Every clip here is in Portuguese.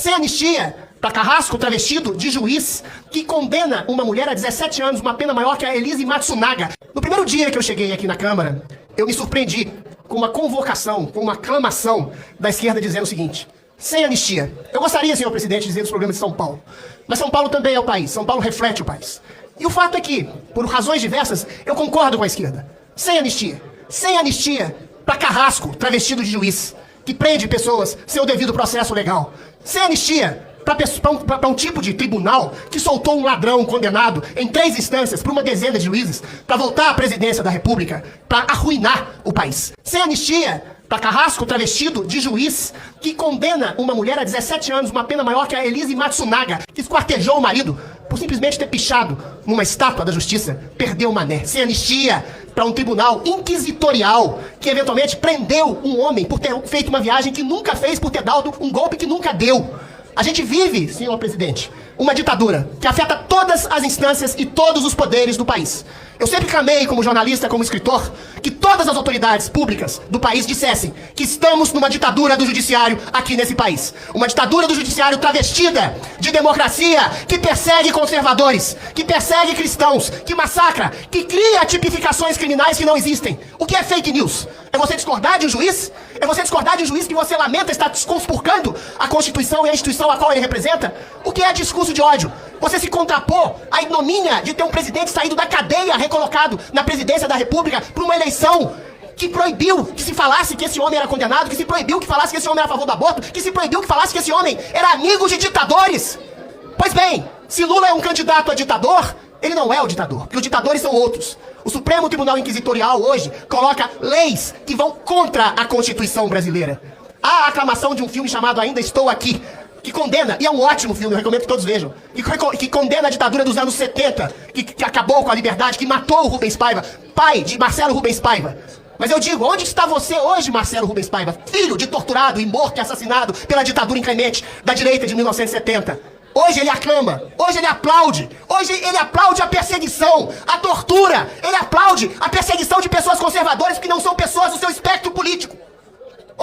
Sem anistia para carrasco travestido de juiz que condena uma mulher a 17 anos, uma pena maior que a Elise Matsunaga. No primeiro dia que eu cheguei aqui na Câmara, eu me surpreendi com uma convocação, com uma aclamação da esquerda dizendo o seguinte: sem anistia. Eu gostaria, senhor presidente, de dizer dos problemas de São Paulo. Mas São Paulo também é o país. São Paulo reflete o país. E o fato é que, por razões diversas, eu concordo com a esquerda. Sem anistia. Sem anistia para carrasco travestido de juiz que prende pessoas sem o devido processo legal. Sem anistia para um tipo de tribunal que soltou um ladrão condenado em 3 instâncias por uma dezena de juízes para voltar à presidência da República, para arruinar o país. Sem anistia para carrasco travestido de juiz que condena uma mulher a 17 anos, uma pena maior que a Elise Matsunaga, que esquartejou o marido por simplesmente ter pichado numa estátua da justiça, perdeu o mané. Sem anistia para um tribunal inquisitorial que eventualmente prendeu um homem por ter feito uma viagem que nunca fez, por ter dado um golpe que nunca deu. A gente vive, senhor presidente, uma ditadura que afeta todas as instâncias e todos os poderes do país. Eu sempre clamei, como jornalista, como escritor, que todas as autoridades públicas do país dissessem que estamos numa ditadura do judiciário aqui nesse país. Uma ditadura do judiciário travestida de democracia que persegue conservadores, que persegue cristãos, que massacra, que cria tipificações criminais que não existem. O que é fake news? É você discordar de um juiz? É você discordar de um juiz que você lamenta estar desconspurcando a Constituição e a instituição a qual ele representa? O que é discurso de ódio? Você se contrapor à ignomínia de ter um presidente saído da cadeia, recolocado na presidência da República por uma eleição que proibiu que se falasse que esse homem era condenado, que se proibiu que falasse que esse homem era a favor do aborto, que se proibiu que falasse que esse homem era amigo de ditadores. Pois bem, se Lula é um candidato a ditador, ele não é o ditador, porque os ditadores são outros. O Supremo Tribunal Inquisitorial hoje coloca leis que vão contra a Constituição brasileira. Há a aclamação de um filme chamado Ainda Estou Aqui, que condena, e é um ótimo filme, eu recomendo que todos vejam, que condena a ditadura dos anos 70, que acabou com a liberdade, que matou o Rubens Paiva, pai de Marcelo Rubens Paiva. Mas eu digo, onde está você hoje, Marcelo Rubens Paiva, filho de torturado e morto e assassinado pela ditadura inclemente da direita de 1970? Hoje ele aclama, hoje ele aplaude a perseguição, a tortura, ele aplaude a perseguição de pessoas conservadoras que não são pessoas do seu espectro político.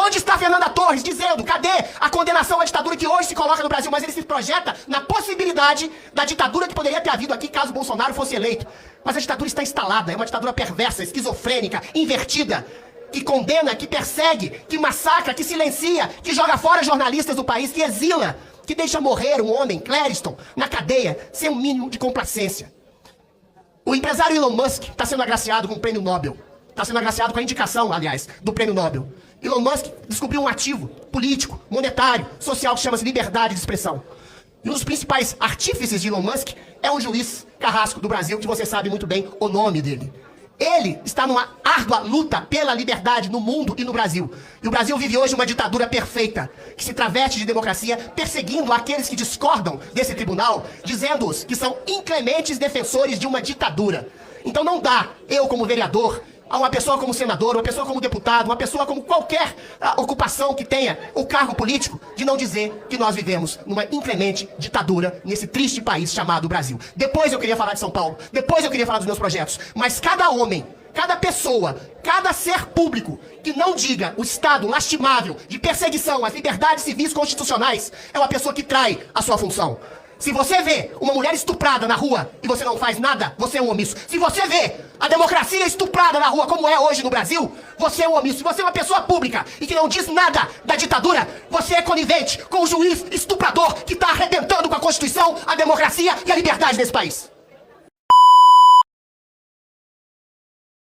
Onde está Fernanda Torres dizendo, cadê a condenação à ditadura que hoje se coloca no Brasil? Mas ele se projeta na possibilidade da ditadura que poderia ter havido aqui caso Bolsonaro fosse eleito. Mas a ditadura está instalada, é uma ditadura perversa, esquizofrênica, invertida, que condena, que persegue, que massacra, que silencia, que joga fora jornalistas do país, que exila, que deixa morrer um homem, Clériston, na cadeia, sem um mínimo de complacência. O empresário Elon Musk está sendo agraciado com o prêmio Nobel. Está sendo agraciado com a indicação, aliás, do prêmio Nobel. Elon Musk descobriu um ativo político, monetário, social que chama-se liberdade de expressão. E um dos principais artífices de Elon Musk é um juiz carrasco do Brasil, que você sabe muito bem o nome dele. Ele está numa árdua luta pela liberdade no mundo e no Brasil. E o Brasil vive hoje uma ditadura perfeita, que se traveste de democracia, perseguindo aqueles que discordam desse tribunal, dizendo-os que são inclementes defensores de uma ditadura. Então não dá, eu como vereador, a uma pessoa como senador, uma pessoa como deputado, uma pessoa como qualquer ocupação que tenha o cargo político, de não dizer que nós vivemos numa inclemente ditadura nesse triste país chamado Brasil. Depois eu queria falar de São Paulo, depois eu queria falar dos meus projetos, mas cada homem, cada pessoa, cada ser público que não diga o estado lastimável de perseguição às liberdades civis constitucionais é uma pessoa que trai a sua função. Se você vê uma mulher estuprada na rua e você não faz nada, você é um omisso. Se você vê a democracia estuprada na rua, como é hoje no Brasil, você é um omisso. Se você é uma pessoa pública e que não diz nada da ditadura, você é conivente com o juiz estuprador que está arrebentando com a Constituição, a democracia e a liberdade desse país.